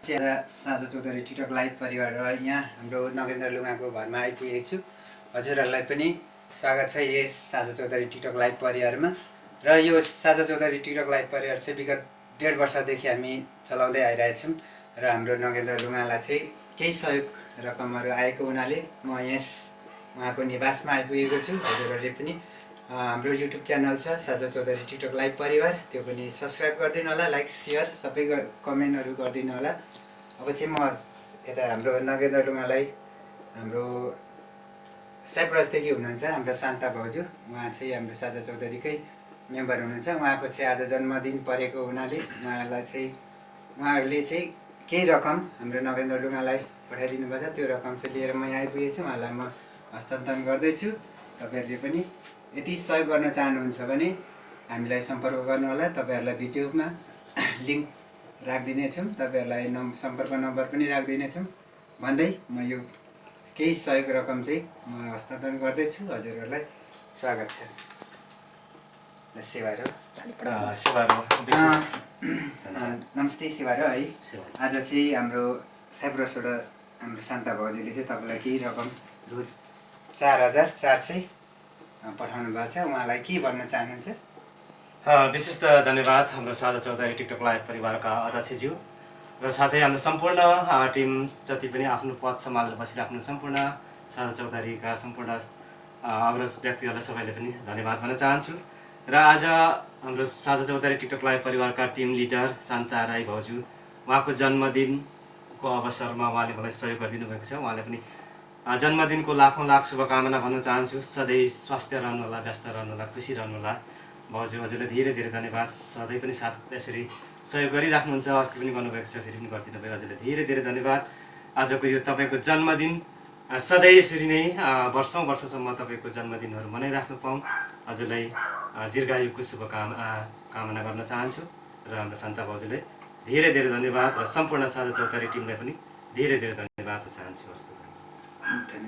साझा Chaudhary TikTok live परिवार यहाँ हाम्रो नगेन्द्र लुगाको घरमा आइपुगेको छु। हजुरहरूलाई पनि स्वागत छ यस साझा चौधरी टिकटक लाइभ परिवारमा। र यो साझा चौधरी टिकटक लाइभ परिवार चाहिँ विगत 1.5 वर्षदेखि हामी चलाउँदै आइरहेछौँ। र हाम्रो नगेन्द्र लुगालाई चाहिँ केही सहयोग रकमहरू आएको हुनाले म उहाँको निवासमा आइपुगेको छु। हजुरहरूले पनि हाम्रो युट्युब च्यानल छ साझा चौधरी टिकटक लाइभ परिवार, त्यो पनि सब्सक्राइब गरिदिनु होला, लाइक सेयर सबै कमेन्टहरू गरिदिनु होला। अब चाहिँ म यता हाम्रो नगेन्द्र लुगालाई हाम्रो साइप्रसदेखि हुनुहुन्छ हाम्रो शान्ता भाउजू, उहाँ चाहिँ हाम्रो साझा चौधरीकै मेम्बर हुनुहुन्छ। उहाँको चाहिँ आज जन्मदिन परेको हुनाले उहाँहरूले चाहिँ केही रकम हाम्रो नगेन्द्र लुगालाई पठाइदिनु भएको छ। त्यो रकम चाहिँ लिएर म यहाँ आइपुगेको छु, उहाँलाई म हस्तान्तरण गर्दैछु। तपाईँहरूले पनि यदि सहयोग गर्न चाहनुहुन्छ भने हामीलाई सम्पर्क गर्नुहोला। तपाईँहरूलाई भिडियोमा लिङ्क राखिदिनेछौँ, तपाईँहरूलाई सम्पर्क नम्बर पनि राखिदिनेछौँ भन्दै म यो केही सहयोग रकम चाहिँ म हस्तान्तरण गर्दैछु। हजुरहरूलाई स्वागत छ। सेवारो नमस्ते सेवारो है। आज चाहिँ हाम्रो साइप्रसबाट हाम्रो शान्ता भाउजूले चाहिँ तपाईँलाई केही रकम रु 4,400 पठाउनु भएको छ। उहाँलाई के भन्न चाहनुहुन्छ? विशेष त धन्यवाद हाम्रो साझा चौधरी टिकटक लाइभ परिवारका अध्यक्षज्यू र साथै हाम्रो सम्पूर्ण टिम जति पनि आफ्नो पद सम्हालेर बसिराख्नु सम्पूर्ण साझा चौधरीका सम्पूर्ण अग्रज व्यक्तिहरूलाई सबैले पनि धन्यवाद भन्न चाहन्छु। र आज हाम्रो साझा चौधरी टिकटक लाइभ परिवारका टिम लिडर शान्ता राई भाउजू, उहाँको जन्मदिनको अवसरमा उहाँले मलाई सहयोग गरिदिनु भएको छ। उहाँले पनि जन्मदिनको लाखौँ लाख शुभकामना भन्न चाहन्छु। सधैँ स्वस्थ रहनुहोला, व्यस्त रहनुहोला, खुसी रहनुहोला। भाउजू हजुरलाई धेरै धेरै धन्यवाद। सधैँ पनि साथ यसरी सहयोग गरिराख्नुहुन्छ, अस्ति पनि गर्नुभएको छ, फेरि पनि गरिदिनु भयो। हजुरलाई धेरै धेरै धन्यवाद। आजको यो तपाईँको जन्मदिन सधैँ यसरी नै वर्षौँ वर्षसम्म तपाईँको जन्मदिनहरू मनाइराख्नु पाऊँ, हजुरलाई दीर्घायुको कामना गर्न चाहन्छु। र हाम्रो शान्ता भाउजूलाई धेरै धेरै धन्यवाद र सम्पूर्ण साझा चौधरी टिमलाई पनि धेरै धेरै धन्यवाद चाहन्छु।